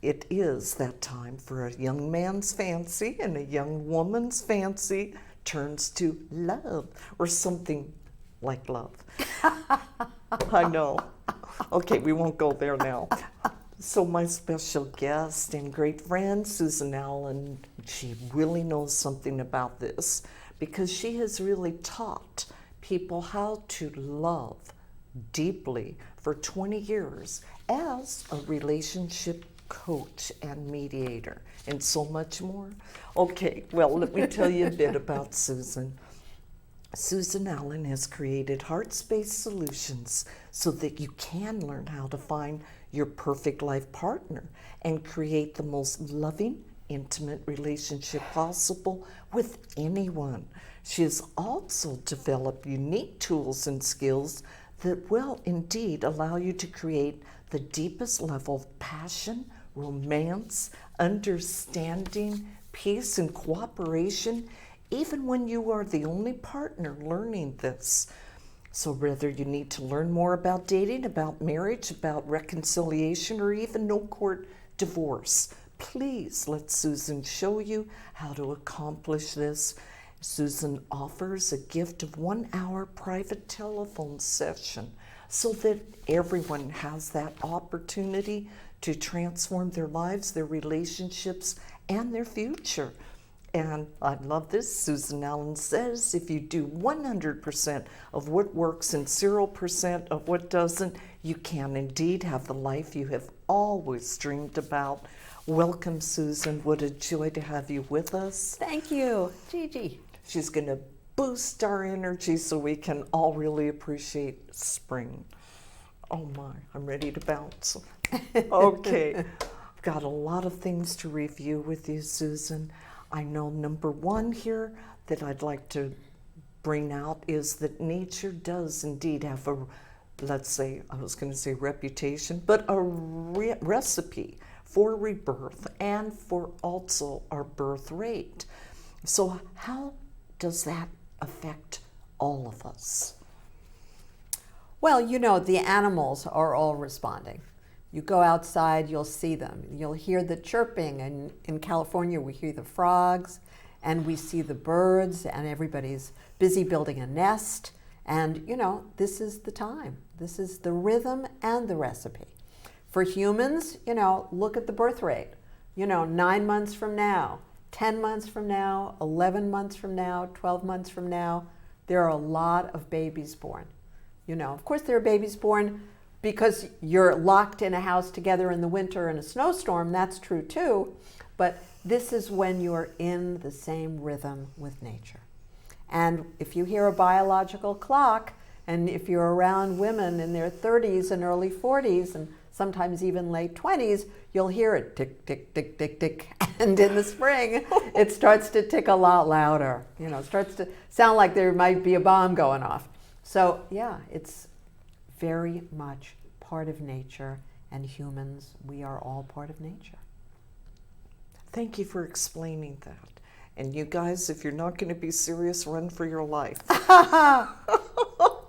it is that time for a young man's fancy and a young woman's fancy turns to love or something like love. I know. Okay, we won't go there now. So my special guest and great friend, Susan Allan, she really knows something about this because she has really taught people how to love deeply for 20 years as a relationship coach and mediator and so much more. Okay, well, let me tell you a bit about Susan. Susan Allan has created Heartspace solutions so that you can learn how to find your perfect life partner and create the most loving, intimate relationship possible with anyone. She has also developed unique tools and skills that will indeed allow you to create the deepest level of passion, romance, understanding, peace, and cooperation, even when you are the only partner learning this. So whether you need to learn more about dating, about marriage, about reconciliation, or even no court divorce, please let Susan show you how to accomplish this. Susan offers a gift of 1 hour private telephone session so that everyone has that opportunity to transform their lives, their relationships, and their future. And I love this. Susan Allan says if you do 100% of what works and 0% of what doesn't, you can indeed have the life you have always dreamed about. Welcome, Susan. What a joy to have you with us. Thank you, Gigi. She's going to boost our energy so we can all really appreciate spring. Oh my, I'm ready to bounce. Okay, I've got a lot of things to review with you, Susan. I know number one here that I'd like to bring out is that nature does indeed have a, let's say, I was going to say reputation, but a recipe for rebirth and for also our birth rate. So how does that affect all of us? Well, you know, the animals are all responding. You go outside, you'll see them. You'll hear the chirping, and in California we hear the frogs, and we see the birds, and everybody's busy building a nest. And, you know, this is the time. This is the rhythm and the recipe. For humans, you know, look at the birth rate. You know, 9 months from now, 10 months from now, 11 months from now, 12 months from now, there are a lot of babies born. You know, of course there are babies born because you're locked in a house together in the winter in a snowstorm. That's true too. But this is when you're in the same rhythm with nature. And if you hear a biological clock, and if you're around women in their 30s and early 40s, and sometimes even late 20s, you'll hear it tick, tick, tick, tick, tick. And in the spring, it starts to tick a lot louder. You know, it starts to sound like there might be a bomb going off. So yeah, it's very much part of nature, and humans, we are all part of nature. Thank you for explaining that. And you guys, if you're not going to be serious, run for your life.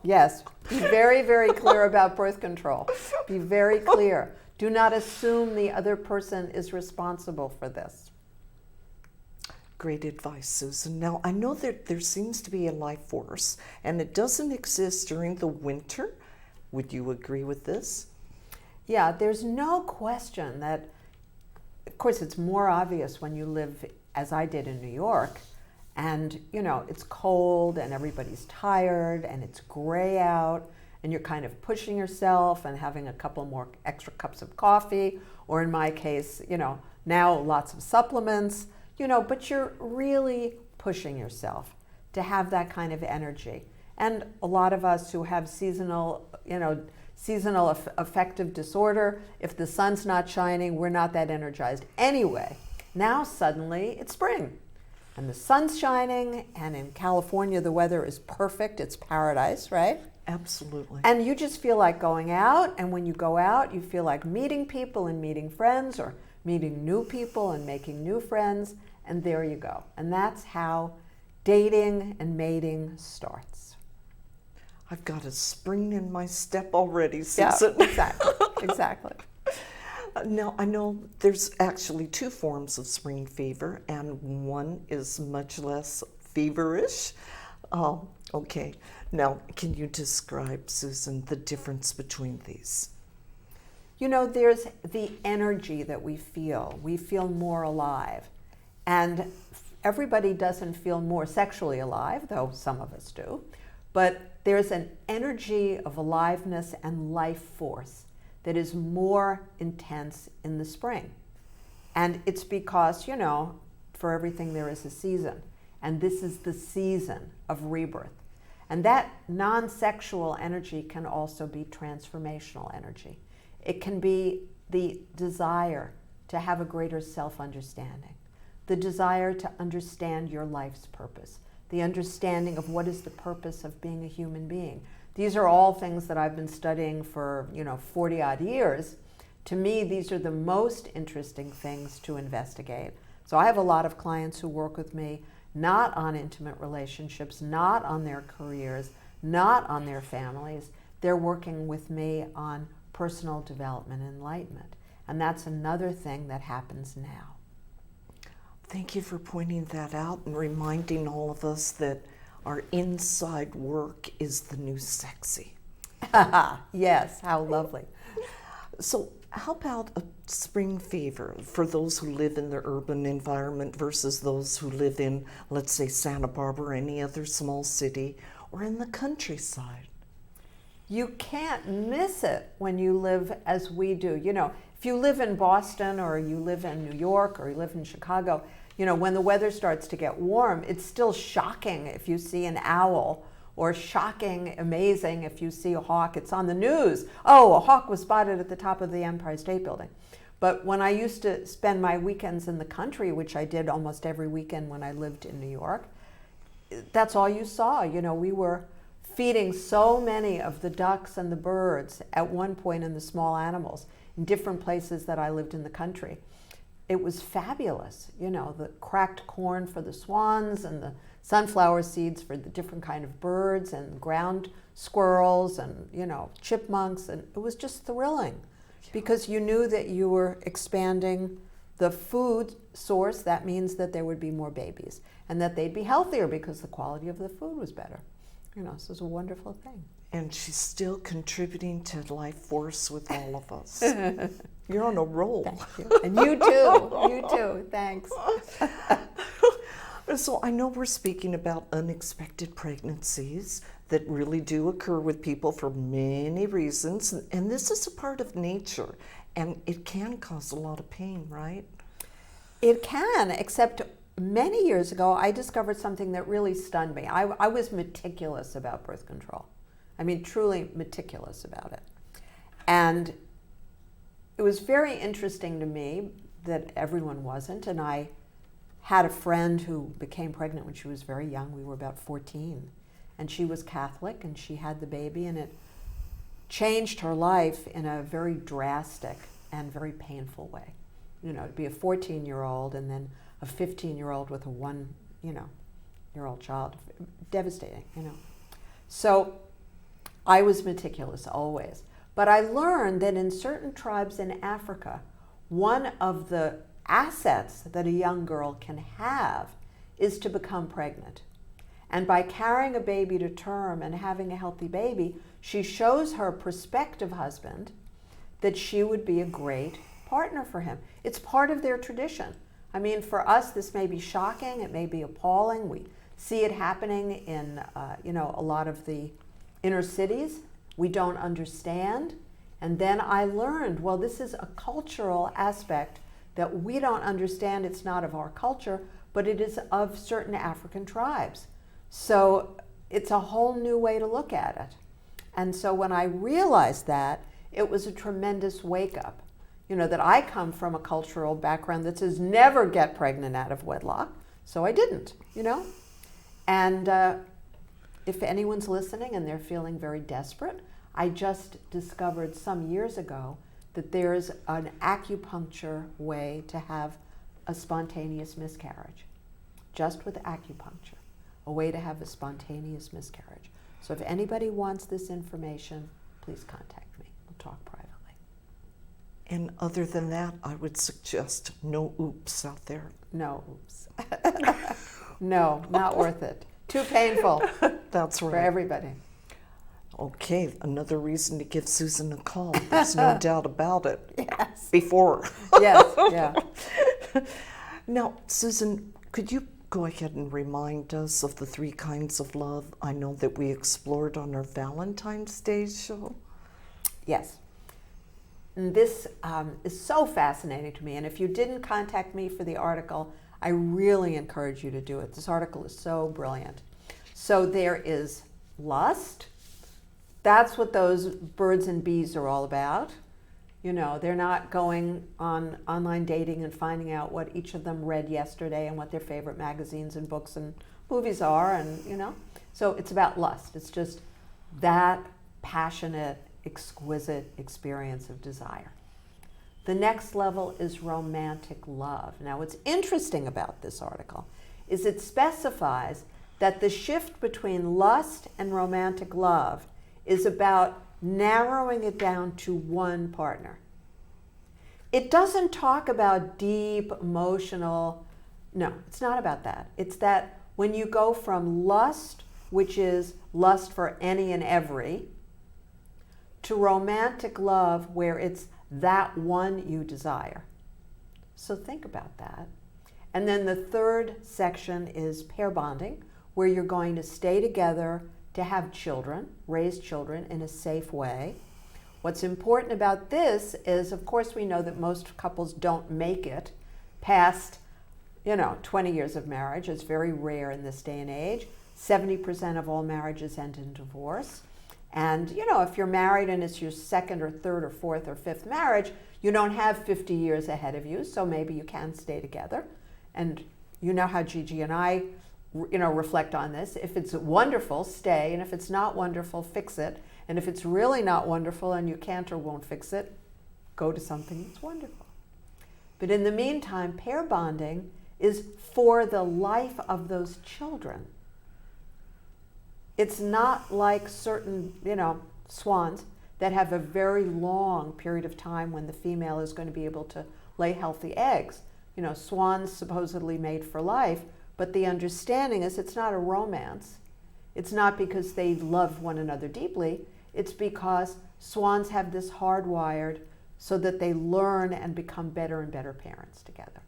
Yes, be very, very clear about birth control. Be very clear. Do not assume the other person is responsible for this. Great advice, Susan. Now, I know that there seems to be a life force, and it doesn't exist during the winter. Would you agree with this? Yeah, there's no question that, of course, it's more obvious when you live, as I did in New York, and, you know, it's cold and everybody's tired and it's gray out and you're kind of pushing yourself and having a couple more extra cups of coffee, or in my case, you know, now lots of supplements, you know, but you're really pushing yourself to have that kind of energy. And a lot of us who have seasonal affective disorder, if the sun's not shining, we're not that energized anyway. Now suddenly it's spring and the sun's shining, and in California the weather is perfect. It's paradise, right? Absolutely. And you just feel like going out, and when you go out, you feel like meeting people and meeting friends, or meeting new people and making new friends, and there you go. And that's how dating and mating starts. I've got a spring in my step already, Susan. Yeah, exactly. Now, I know there's actually two forms of spring fever, and one is much less feverish. Okay, now can you describe, Susan, the difference between these? You know, there's the energy that we feel. We feel more alive. And everybody doesn't feel more sexually alive, though some of us do. But there's an energy of aliveness and life force that is more intense in the spring. And it's because, you know, for everything there is a season. And this is the season of rebirth. And that non-sexual energy can also be transformational energy. It can be the desire to have a greater self-understanding, the desire to understand your life's purpose, the understanding of what is the purpose of being a human being. These are all things that I've been studying for, 40-odd years. To me, these are the most interesting things to investigate. So I have a lot of clients who work with me not on intimate relationships, not on their careers, not on their families. They're working with me on personal development and enlightenment. And that's another thing that happens now. Thank you for pointing that out and reminding all of us that our inside work is the new sexy. Yes, how lovely. So how about a spring fever for those who live in the urban environment versus those who live in, let's say, Santa Barbara or any other small city or in the countryside? You can't miss it when you live as we do. If you live in Boston or you live in New York or you live in Chicago, when the weather starts to get warm, it's still shocking if you see an owl, or shocking, amazing if you see a hawk. It's on the news. Oh, a hawk was spotted at the top of the Empire State Building. But when I used to spend my weekends in the country, which I did almost every weekend when I lived in New York, that's all you saw. We were feeding so many of the ducks and the birds at one point, and the small animals in different places that I lived in the country. It was fabulous, the cracked corn for the swans and the sunflower seeds for the different kind of birds and ground squirrels and, chipmunks. And it was just thrilling because you knew that you were expanding the food source. That means that there would be more babies and that they'd be healthier because the quality of the food was better. So it was a wonderful thing. And she's still contributing to life force with all of us. You're on a roll. Thank you. And you too. You too. Thanks. So I know we're speaking about unexpected pregnancies that really do occur with people for many reasons. And this is a part of nature. And it can cause a lot of pain, right? It can, except many years ago, I discovered something that really stunned me. I was meticulous about birth control. I mean, truly meticulous about it. And it was very interesting to me that everyone wasn't. And I had a friend who became pregnant when she was very young. We were about 14. And she was Catholic, and she had the baby, and it changed her life in a very drastic and very painful way. To be a 14-year-old and then a 15-year-old with a one-year-old child. Devastating, So I was meticulous always. But I learned that in certain tribes in Africa, one of the assets that a young girl can have is to become pregnant. And by carrying a baby to term and having a healthy baby, she shows her prospective husband that she would be a great partner for him. It's part of their tradition. I mean, for us, this may be shocking, it may be appalling. We see it happening in, a lot of the inner cities. We don't understand. And then I learned, well, this is a cultural aspect that we don't understand. It's not of our culture, but it is of certain African tribes. So it's a whole new way to look at it. And so when I realized that, it was a tremendous wake up. That I come from a cultural background that says never get pregnant out of wedlock. So I didn't, And if anyone's listening and they're feeling very desperate, I just discovered some years ago that there's an acupuncture way to have a spontaneous miscarriage, just with acupuncture, a way to have a spontaneous miscarriage. So if anybody wants this information, please contact me. We'll talk privately. And other than that, I would suggest no oops out there. No, oops. No, not worth it. Too painful That's right. for everybody. Okay, another reason to give Susan a call. There's no doubt about it. Yes. Before. Yes, yeah. Now, Susan, could you go ahead and remind us of the 3 kinds of love I know that we explored on our Valentine's Day show? Yes. And this is so fascinating to me. And if you didn't contact me for the article, I really encourage you to do it. This article is so brilliant. So there is lust. That's what those birds and bees are all about. You know, they're not going on online dating and finding out what each of them read yesterday and what their favorite magazines and books and movies are, and you know. So it's about lust. It's just that passionate, exquisite experience of desire. The next level is romantic love. Now, what's interesting about this article is it specifies that the shift between lust and romantic love is about narrowing it down to one partner. It doesn't talk about deep emotional, no, it's not about that. It's that when you go from lust, which is lust for any and every, to romantic love, where it's that one you desire. So think about that. And then the third section is pair bonding, where you're going to stay together to have children, raise children in a safe way. What's important about this is, of course, we know that most couples don't make it past, 20 years of marriage. It's very rare in this day and age. 70% of all marriages end in divorce. And, if you're married and it's your second or third or fourth or fifth marriage, you don't have 50 years ahead of you, so maybe you can stay together. And you know how Gigi and I reflect on this. If it's wonderful, stay. And if it's not wonderful, fix it. And if it's really not wonderful and you can't or won't fix it, go to something that's wonderful. But in the meantime, pair bonding is for the life of those children. It's not like certain, swans that have a very long period of time when the female is going to be able to lay healthy eggs. Swans supposedly mate for life, but the understanding is it's not a romance. It's not because they love one another deeply. It's because swans have this hardwired so that they learn and become better and better parents together.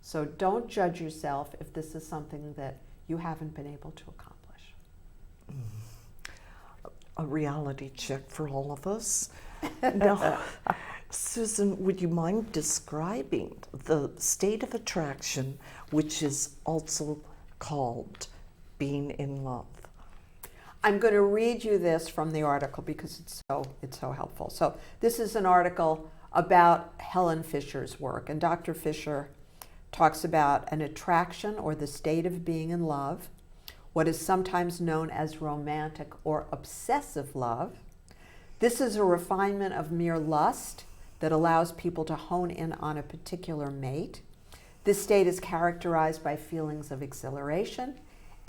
So don't judge yourself if this is something that you haven't been able to accomplish. A reality check for all of us. Now, Susan, would you mind describing the state of attraction, which is also called being in love? I'm going to read you this from the article because it's so helpful. So this is an article about Helen Fisher's work, and Dr. Fisher talks about an attraction or the state of being in love, what is sometimes known as romantic or obsessive love. This is a refinement of mere lust that allows people to hone in on a particular mate. This state is characterized by feelings of exhilaration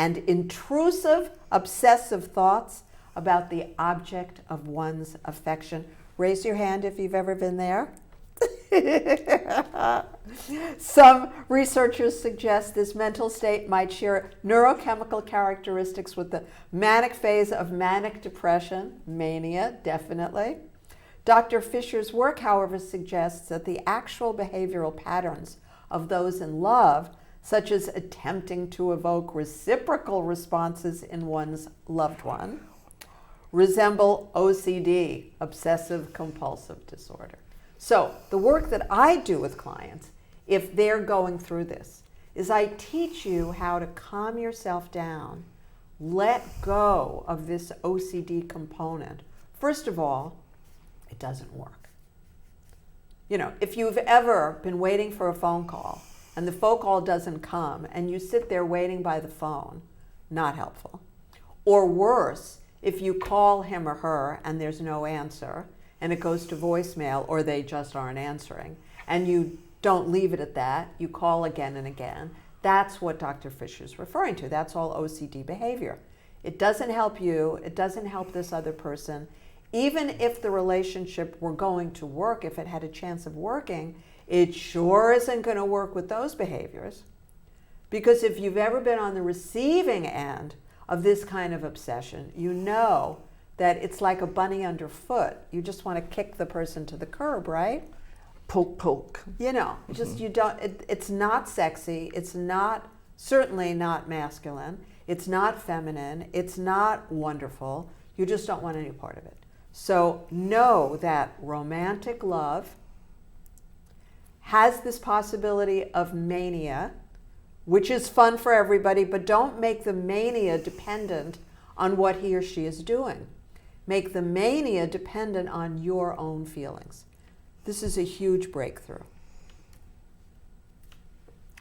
and intrusive, obsessive thoughts about the object of one's affection. Raise your hand if you've ever been there. Some researchers suggest this mental state might share neurochemical characteristics with the manic phase of manic depression, mania, definitely. Dr. Fisher's work, however, suggests that the actual behavioral patterns of those in love, such as attempting to evoke reciprocal responses in one's loved one, resemble OCD, obsessive compulsive disorder. So the work that I do with clients, if they're going through this, is I teach you how to calm yourself down, let go of this OCD component. First of all, it doesn't work. If you've ever been waiting for a phone call and the phone call doesn't come and you sit there waiting by the phone, not helpful. Or worse, if you call him or her and there's no answer, and it goes to voicemail, or they just aren't answering, and you don't leave it at that, you call again and again. That's what Dr. Fisher's referring to. That's all OCD behavior. It doesn't help you, it doesn't help this other person, even if the relationship were going to work, if it had a chance of working, it sure isn't going to work with those behaviors. Because if you've ever been on the receiving end of this kind of obsession, you know that it's like a bunny underfoot. You just want to kick the person to the curb, right? Poke, poke. You know, just you don't, it's not sexy. It's not, certainly not masculine. It's not feminine. It's not wonderful. You just don't want any part of it. So know that romantic love has this possibility of mania, which is fun for everybody, but don't make the mania dependent on what he or she is doing. Make the mania dependent on your own feelings. This is a huge breakthrough.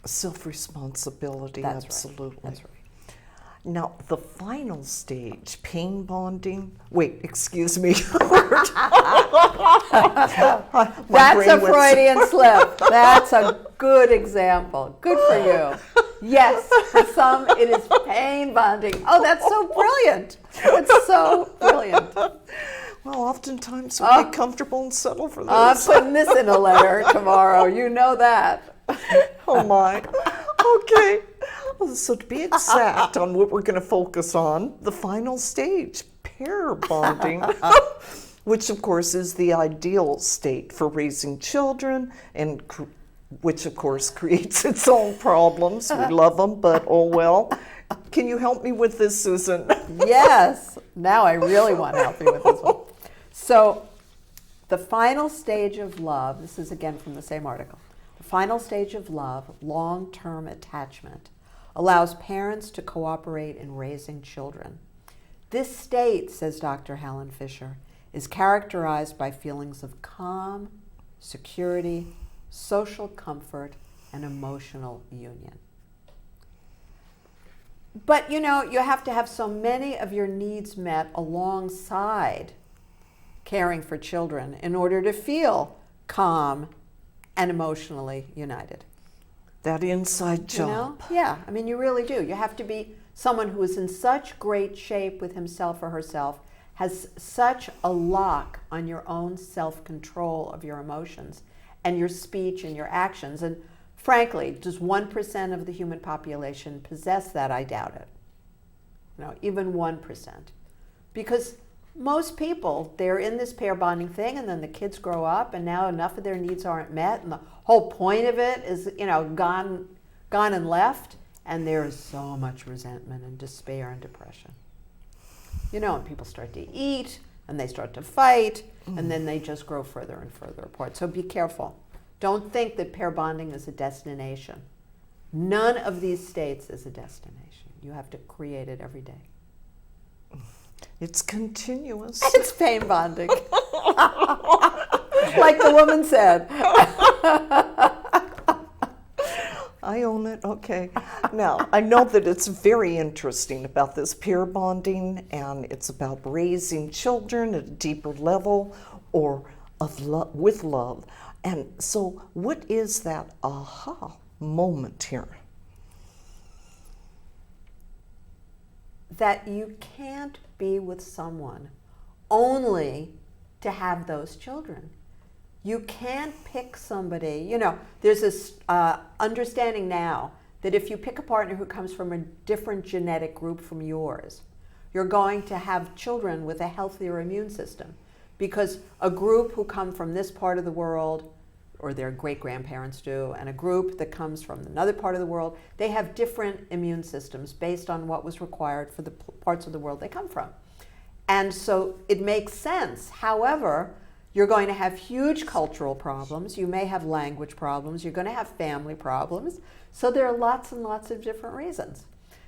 Self-responsibility, That's absolutely. Right. That's right. Now, the final stage, pain bonding. Wait, excuse me. That's a Freudian slip. That's a good example. Good for you. Yes, for some it is pain bonding. Oh, that's so brilliant. That's so brilliant. Well, oftentimes we get comfortable and settle for this. I'm putting this in a letter tomorrow. You know that. Oh, my. Okay. So to be exact on what we're going to focus on, the final stage, pair bonding, which of course is the ideal state for raising children, and which of course creates its own problems. We love them, but oh well. Can you help me with this, Susan? Yes. Now I really want to help you with this one. So the final stage of love, this is again from the same article, the final stage of love, long-term attachment, allows parents to cooperate in raising children. This state, says Dr. Helen Fisher, is characterized by feelings of calm, security, social comfort, and emotional union. But you know, you have to have so many of your needs met alongside caring for children in order to feel calm and emotionally united. That inside job. You know? Yeah, I mean, you really do. You have to be someone who is in such great shape with himself or herself, has such a lock on your own self-control of your emotions and your speech and your actions. And frankly, does 1% of the human population possess that? I doubt it. No, even 1%. Because most people, they're in this pair bonding thing, and then the kids grow up, and now enough of their needs aren't met, and the whole point of it is, you know, gone and left, and there is so much resentment and despair and depression. You know, and people start to eat, and they start to fight, and then they just grow further and further apart. So be careful. Don't think that pair bonding is a destination. None of these states is a destination. You have to create it every day. It's continuous. It's pain bonding. Like the woman said. I own it. Okay. Now, I know that it's very interesting about this pair bonding, and it's about raising children at a deeper level or of with love. And so what is that aha moment here? That you can't be with someone only to have those children. You can't pick somebody. You know, there's this understanding now that if you pick a partner who comes from a different genetic group from yours, you're going to have children with a healthier immune system. Because a group who come from this part of the world, or their great-grandparents do, and a group that comes from another part of the world, they have different immune systems based on what was required for the parts of the world they come from. And so it makes sense. However, you're going to have huge cultural problems. You may have language problems. You're going to have family problems. So there are lots and lots of different reasons.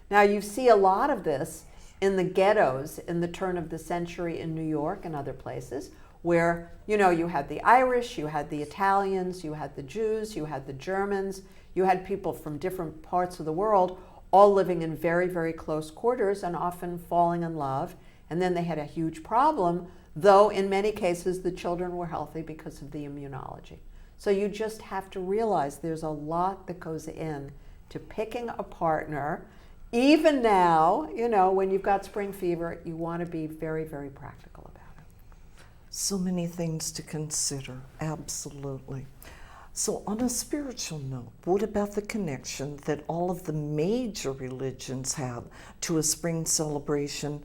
Now, you see a lot of this in the ghettos in the turn of the century in New York and other places, where, you know, you had the Irish, you had the Italians, you had the Jews, you had the Germans, you had people from different parts of the world all living in very, very close quarters and often falling in love. And then they had a huge problem, though in many cases the children were healthy because of the immunology. So you just have to realize there's a lot that goes in to picking a partner. Even now, you know, when you've got spring fever, you want to be very, very practical about it. So many things to consider, absolutely. So on a spiritual note, what about the connection that all of the major religions have to a spring celebration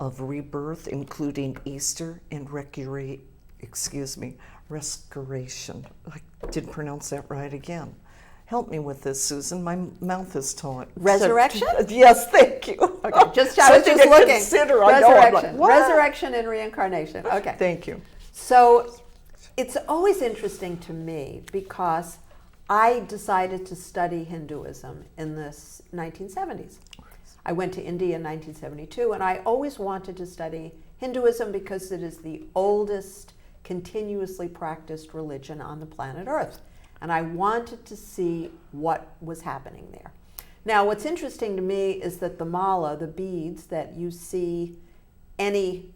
of rebirth, including Easter and restoration? I didn't pronounce that right again. Help me with this, Susan. My mouth is taut. Resurrection? Yes, thank you. Okay, I was just looking. Consider. Resurrection. Resurrection and reincarnation. Okay. Thank you. So it's always interesting to me because I decided to study Hinduism in the 1970s. I went to India in 1972, and I always wanted to study Hinduism because it is the oldest continuously practiced religion on the planet Earth. And I wanted to see what was happening there. Now, what's interesting to me is that the mala, the beads that you see any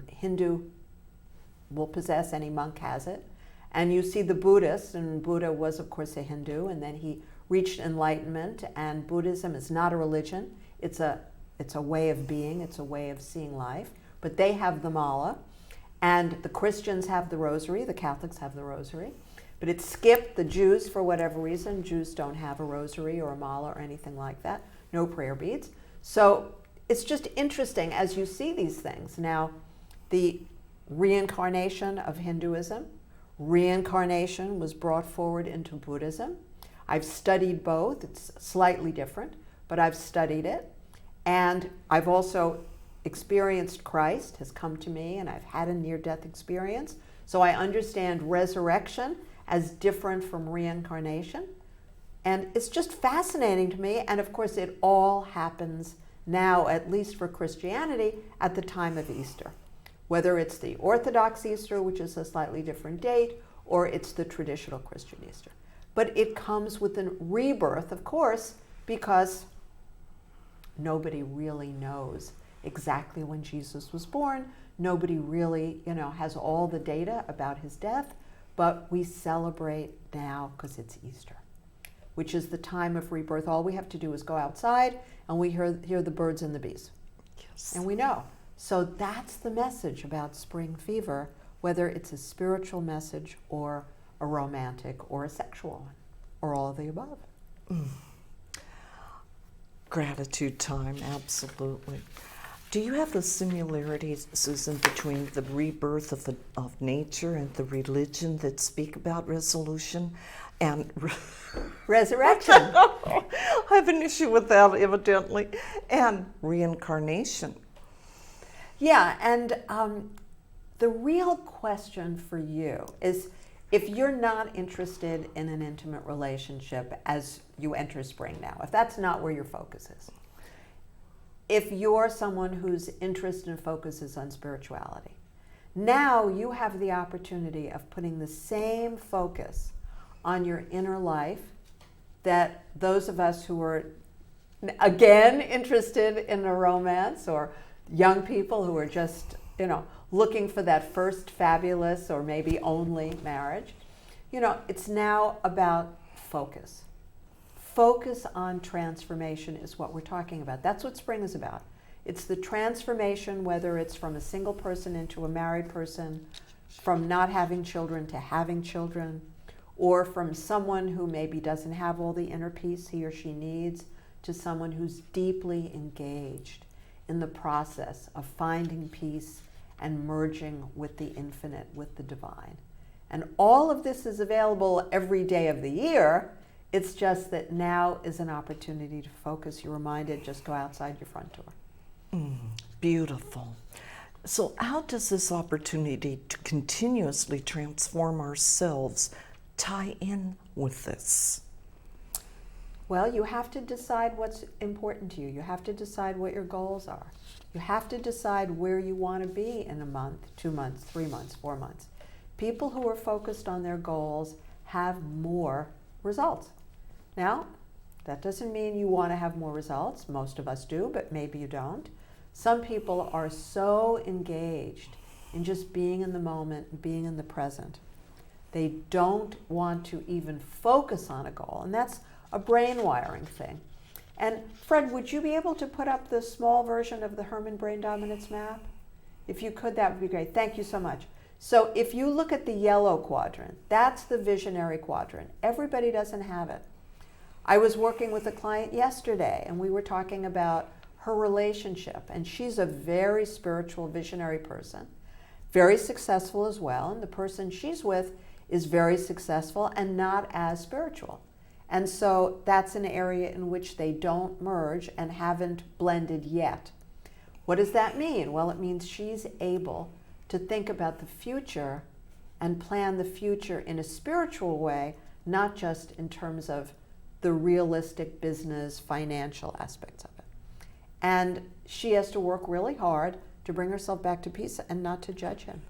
Hindu will possess, any monk has it. And you see the Buddhist, and Buddha was, of course, a Hindu, and then he reached enlightenment, and Buddhism is not a religion. It's a way of being, it's a way of seeing life. But they have the mala, and the Christians have the rosary, the Catholics have the rosary. But it skipped the Jews for whatever reason. Jews don't have a rosary or a mala or anything like that. No prayer beads. So it's just interesting as you see these things. Now, the reincarnation of Hinduism, reincarnation was brought forward into Buddhism. I've studied both. It's slightly different, but I've studied it. And I've also experienced Christ, has come to me, and I've had a near-death experience. So I understand resurrection as different from reincarnation. And it's just fascinating to me. And of course, it all happens now, at least for Christianity, at the time of Easter. Whether it's the Orthodox Easter, which is a slightly different date, or it's the traditional Christian Easter. But it comes with a rebirth, of course, because nobody really knows exactly when Jesus was born. Nobody really, has all the data about his death, but we celebrate now because it's Easter, which is the time of rebirth. All we have to do is go outside and we hear the birds and the bees. Yes. And we know. So that's the message about spring fever, whether it's a spiritual message or a romantic or a sexual one, or all of the above. Gratitude time, absolutely. Do you have the similarities, Susan, between the rebirth of nature and the religion that speak about resolution and resurrection? I have an issue with that, evidently, and reincarnation. Yeah, and the real question for you is, if you're not interested in an intimate relationship as you enter spring now, if that's not where your focus is, if you're someone whose interest and focus is on spirituality, now you have the opportunity of putting the same focus on your inner life that those of us who are, again, interested in a romance, or young people who are just, looking for that first fabulous or maybe only marriage. It's now about focus. Focus on transformation is what we're talking about. That's what spring is about. It's the transformation, whether it's from a single person into a married person, from not having children to having children, or from someone who maybe doesn't have all the inner peace he or she needs to someone who's deeply engaged in the process of finding peace and merging with the infinite, with the divine. And all of this is available every day of the year. It's just that now is an opportunity to focus. You're reminded, just go outside your front door. Beautiful. So how does this opportunity to continuously transform ourselves tie in with this? Well, you have to decide what's important to you. You have to decide what your goals are. You have to decide where you want to be in a month, 2 months, 3 months, 4 months. People who are focused on their goals have more results. Now, that doesn't mean you want to have more results. Most of us do, but maybe you don't. Some people are so engaged in just being in the moment, being in the present. They don't want to even focus on a goal, and that's a brain wiring thing. And Fred, would you be able to put up the small version of the Herman brain dominance map? If you could, that would be great. Thank you so much. So if you look at the yellow quadrant, that's the visionary quadrant. Everybody doesn't have it. I was working with a client yesterday, and we were talking about her relationship, and she's a very spiritual, visionary person, very successful as well, and the person she's with is very successful and not as spiritual. And so that's an area in which they don't merge and haven't blended yet. What does that mean? Well, it means she's able to think about the future and plan the future in a spiritual way, not just in terms of the realistic business, financial aspects of it. And she has to work really hard to bring herself back to peace and not to judge him.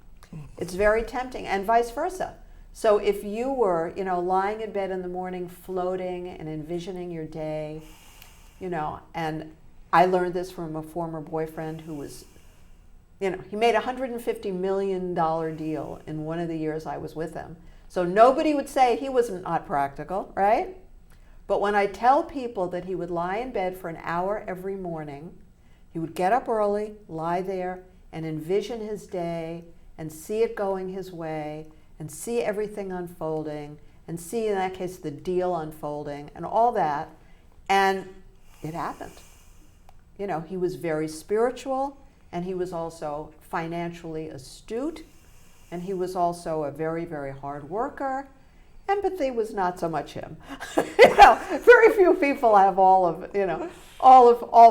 It's very tempting, and vice versa. So if you were, lying in bed in the morning, floating and envisioning your day, and I learned this from a former boyfriend who was, he made a $150 million deal in one of the years I was with him. So nobody would say he was not practical, right? But when I tell people that he would lie in bed for an hour every morning, he would get up early, lie there, and envision his day, and see it going his way, and see everything unfolding, and see, in that case, the deal unfolding, and all that. And it happened. He was very spiritual, and he was also financially astute, and he was also a very, very hard worker. Empathy was not so much him. Very few people have all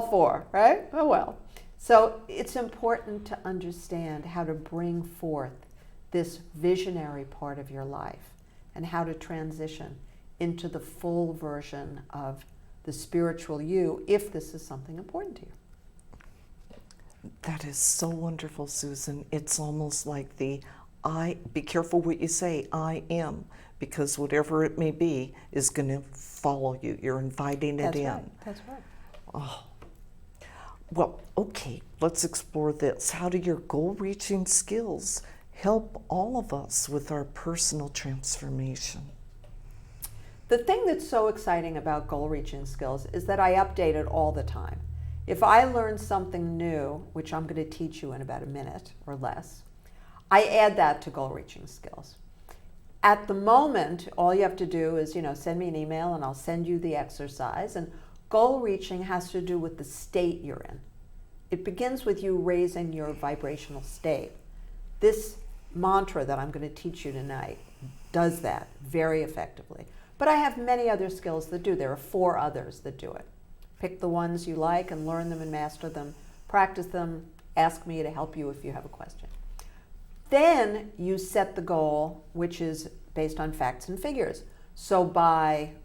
four, right? Oh well. So it's important to understand how to bring forth this visionary part of your life and how to transition into the full version of the spiritual you, if this is something important to you. That is so wonderful, Susan. It's almost like be careful what you say, I am, because whatever it may be is going to follow you. You're inviting it in. That's right. Oh. Well, okay, let's explore this. How do your goal-reaching skills help all of us with our personal transformation? The thing that's so exciting about goal-reaching skills is that I update it all the time. If I learn something new, which I'm going to teach you in about a minute or less, I add that to goal-reaching skills. At the moment, all you have to do is, send me an email and I'll send you the exercise. And goal-reaching has to do with the state you're in. It begins with you raising your vibrational state. This mantra that I'm going to teach you tonight does that very effectively. But I have many other skills that do. There are 4 others that do it. Pick the ones you like and learn them and master them. Practice them. Ask me to help you if you have a question. Then you set the goal, which is based on facts and figures. So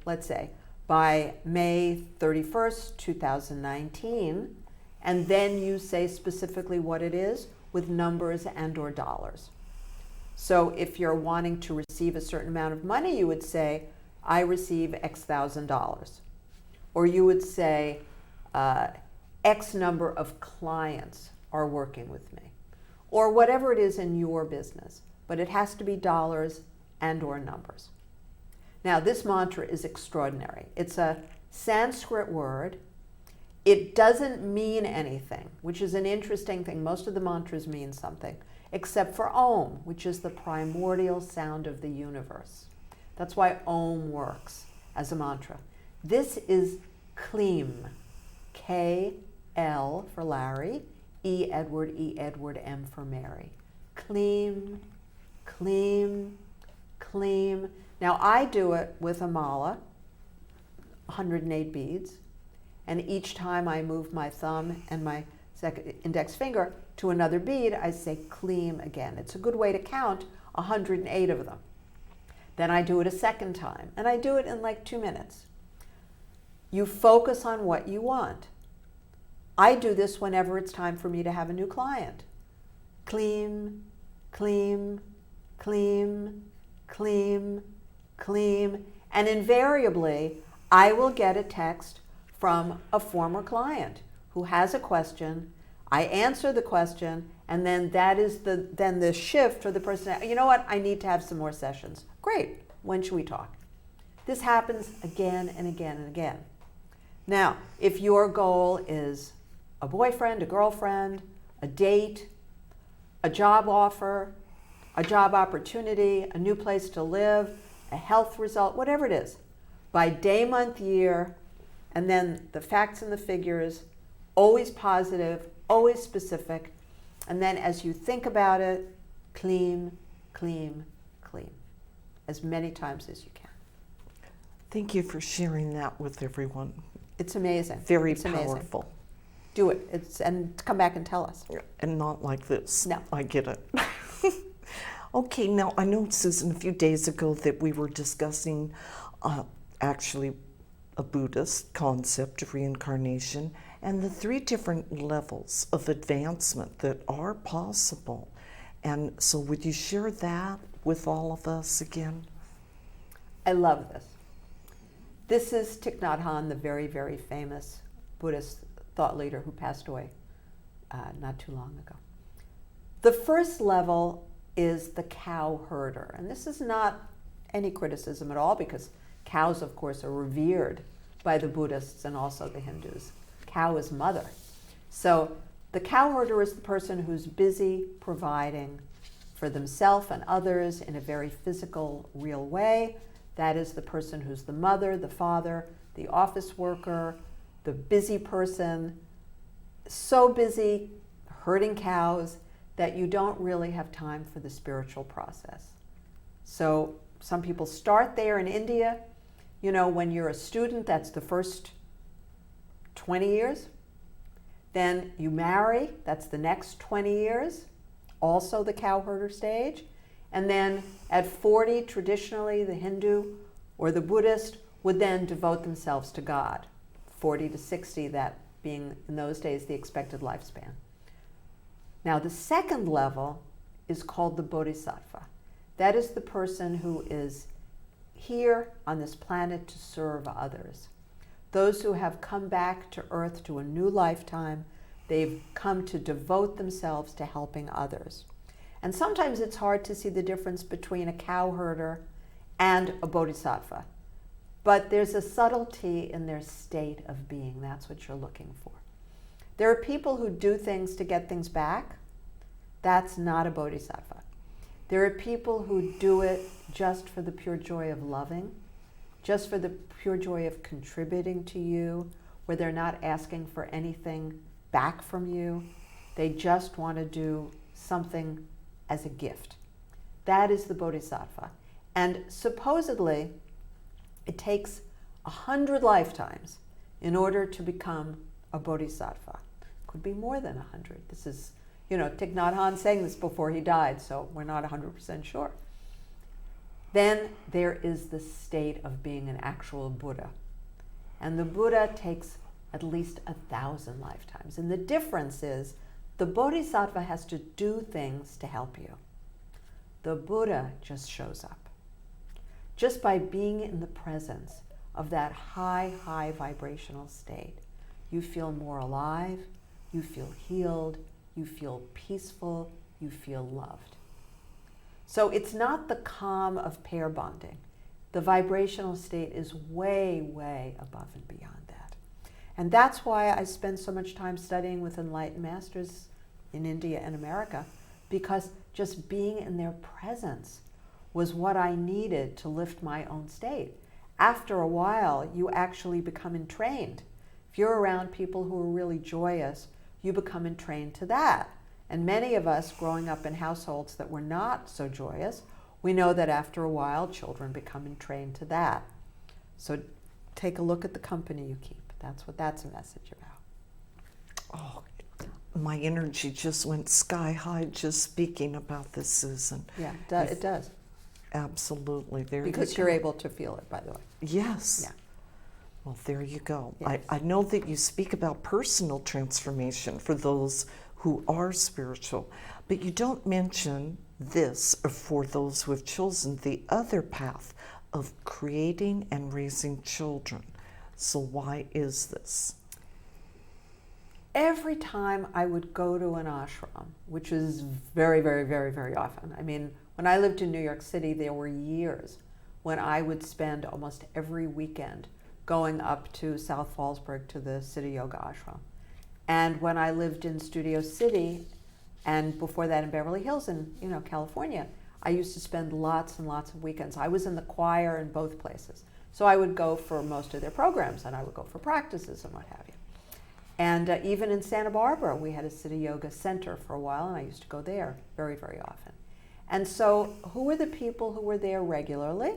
let's say, by May 31st, 2019, and then you say specifically what it is with numbers and or dollars. So if you're wanting to receive a certain amount of money, you would say, I receive X thousand dollars. Or you would say, X number of clients are working with me. Or whatever it is in your business, but it has to be dollars and or numbers. Now, this mantra is extraordinary. It's a Sanskrit word. It doesn't mean anything, which is an interesting thing. Most of the mantras mean something, except for Om, which is the primordial sound of the universe. That's why Om works as a mantra. This is Kleem, K-L for Larry, E. Edward, M for Mary. Kleem, Kleem, Kleem. Now I do it with a mala, 108 beads, and each time I move my thumb and my index finger to another bead, I say Kleem again. It's a good way to count 108 of them. Then I do it a second time, and I do it in like 2 minutes. You focus on what you want. I do this whenever it's time for me to have a new client. Kleem, Kleem, Kleem, Kleem, Kleem. And invariably, I will get a text from a former client who has a question. I answer the question, and then that is the shift for the person. You know what? I need to have some more sessions. Great. When should we talk? This happens again and again and again. Now, if your goal is a boyfriend, a girlfriend, a date, a job offer, a job opportunity, a new place to live, a health result, whatever it is, by day, month, year, and then the facts and the figures, always positive, always specific, and then as you think about it, clean, clean, clean, as many times as you can. Thank you for sharing that with everyone. It's amazing. Very it's amazing. powerful. Do it. And come back and tell us. And not like this. No. I get it. Okay, now I know, Susan, a few days ago that we were discussing actually a Buddhist concept of reincarnation and the 3 different levels of advancement that are possible. And so would you share that with all of us again? I love this. This is Thich Nhat Hanh, the very, very famous Buddhist thought leader who passed away not too long ago. The first level is the cow herder. And this is not any criticism at all, because cows, of course, are revered by the Buddhists and also the Hindus. Cow is mother. So the cow herder is the person who's busy providing for themselves and others in a very physical, real way. That is the person who's the mother, the father, the office worker, the busy person, so busy herding cows that you don't really have time for the spiritual process. So some people start there in India. You know, when you're a student, that's the first 20 years. Then you marry, that's the next 20 years, also the cow herder stage. And then at 40, traditionally, the Hindu or the Buddhist would then devote themselves to God. 40 to 60, that being in those days the expected lifespan. Now, the second level is called the Bodhisattva. That is the person who is here on this planet to serve others. Those who have come back to Earth to a new lifetime, they've come to devote themselves to helping others. And sometimes it's hard to see the difference between a cow herder and a bodhisattva. But there's a subtlety in their state of being. That's what you're looking for. There are people who do things to get things back. That's not a bodhisattva. There are people who do it just for the pure joy of loving, just for the pure joy of contributing to you, where they're not asking for anything back from you. They just want to do something as a gift. That is the bodhisattva. And supposedly, it takes 100 lifetimes in order to become a bodhisattva. Could be more than 100. This is, Thich Nhat Hanh saying this before he died, so we're not 100% sure. Then there is the state of being an actual Buddha. And the Buddha takes at least 1,000 lifetimes. And the difference is the bodhisattva has to do things to help you. The Buddha just shows up. Just by being in the presence of that high, high vibrational state, you feel more alive, you feel healed, you feel peaceful, you feel loved. So it's not the calm of pair bonding. The vibrational state is way, way above and beyond that. And that's why I spend so much time studying with enlightened masters in India and America, because just being in their presence was what I needed to lift my own state. After a while, you actually become entrained. If you're around people who are really joyous, you become entrained to that. And many of us growing up in households that were not so joyous, we know that after a while, children become entrained to that. So take a look at the company you keep. That's a message about. Oh, my energy just went sky high just speaking about this, Susan. Yeah, it does. Absolutely. There because you go. You're able to feel it, by the way. Yes. Yeah. Well, there you go. Yes. I know that you speak about personal transformation for those who are spiritual, but you don't mention this for those who have chosen the other path of creating and raising children. So why is this? Every time I would go to an ashram, which is very, very, very, very often. I mean, when I lived in New York City, there were years when I would spend almost every weekend going up to South Fallsburg to the City Yoga Ashram. And when I lived in Studio City, And before that in Beverly Hills in California, I used to spend lots and lots of weekends. I was in the choir in both places. So I would go for most of their programs, and I would go for practices and what have you. And even in Santa Barbara, we had a City Yoga Center for a while, and I used to go there very, very often. And so who were the people who were there regularly?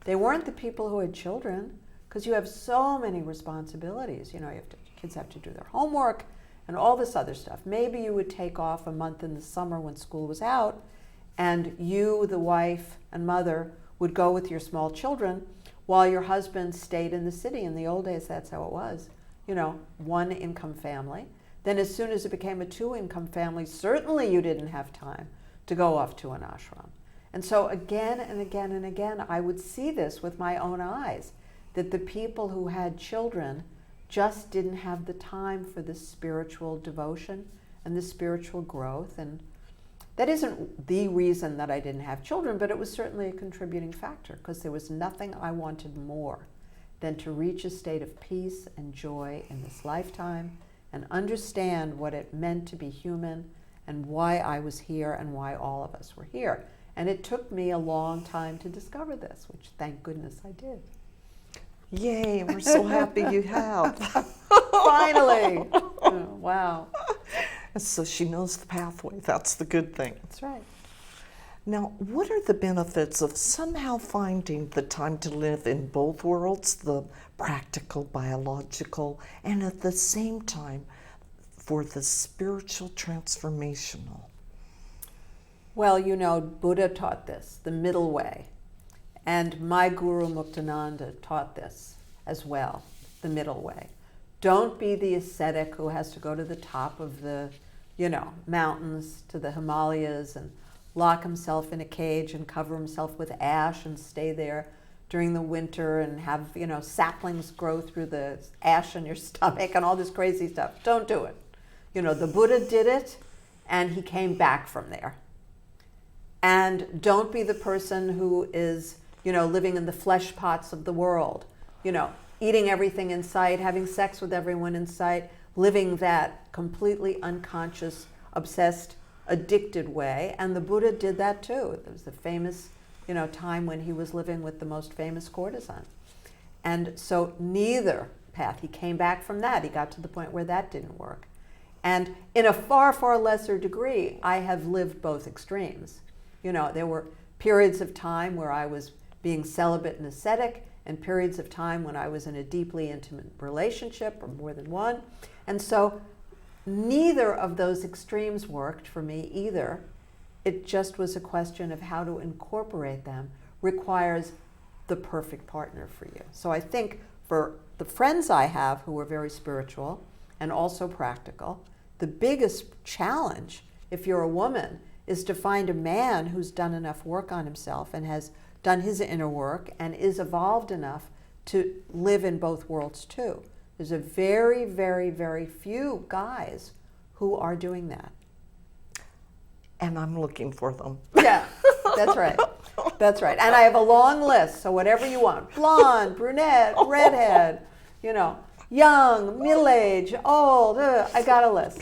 They weren't the people who had children, because you have so many responsibilities. Kids have to do their homework and all this other stuff. Maybe you would take off a month in the summer when school was out, and you, the wife and mother, would go with your small children while your husband stayed in the city. In the old days, that's how it was. One income family. Then as soon as it became a two-income family, certainly you didn't have time to go off to an ashram. And so again and again and again, I would see this with my own eyes, that the people who had children just didn't have the time for the spiritual devotion and the spiritual growth. And that isn't the reason that I didn't have children, but it was certainly a contributing factor, because there was nothing I wanted more than to reach a state of peace and joy in this lifetime and understand what it meant to be human and why I was here and why all of us were here. And it took me a long time to discover this, which thank goodness I did. Yay, we're so happy you have. Finally. Oh, wow. So she knows the pathway. That's the good thing. That's right. Now, what are the benefits of somehow finding the time to live in both worlds, the practical, biological, and at the same time for the spiritual transformational? Well, Buddha taught this, the middle way. And my guru Muktananda taught this as well, the middle way. Don't be the ascetic who has to go to the top of the, mountains, to the Himalayas, and lock himself in a cage and cover himself with ash and stay there during the winter and have, saplings grow through the ash in your stomach and all this crazy stuff. Don't do it. The Buddha did it, and he came back from there. And don't be the person who is, living in the flesh pots of the world, eating everything in sight, having sex with everyone in sight, living that completely unconscious, obsessed, addicted way. And the Buddha did that too. There was the famous, time when he was living with the most famous courtesan. And so neither path, he came back from that. He got to the point where that didn't work. And in a far, far lesser degree, I have lived both extremes. There were periods of time where I was being celibate and ascetic, and periods of time when I was in a deeply intimate relationship, or more than one. And so neither of those extremes worked for me either. It just was a question of how to incorporate them requires the perfect partner for you. So I think for the friends I have who are very spiritual and also practical, the biggest challenge, if you're a woman, is to find a man who's done enough work on himself and has done his inner work and is evolved enough to live in both worlds too. There's a very, very, very few guys who are doing that. And I'm looking for them. Yeah, that's right. That's right. And I have a long list, so whatever you want. Blonde, brunette, redhead, young, middle-aged, old, I got a list.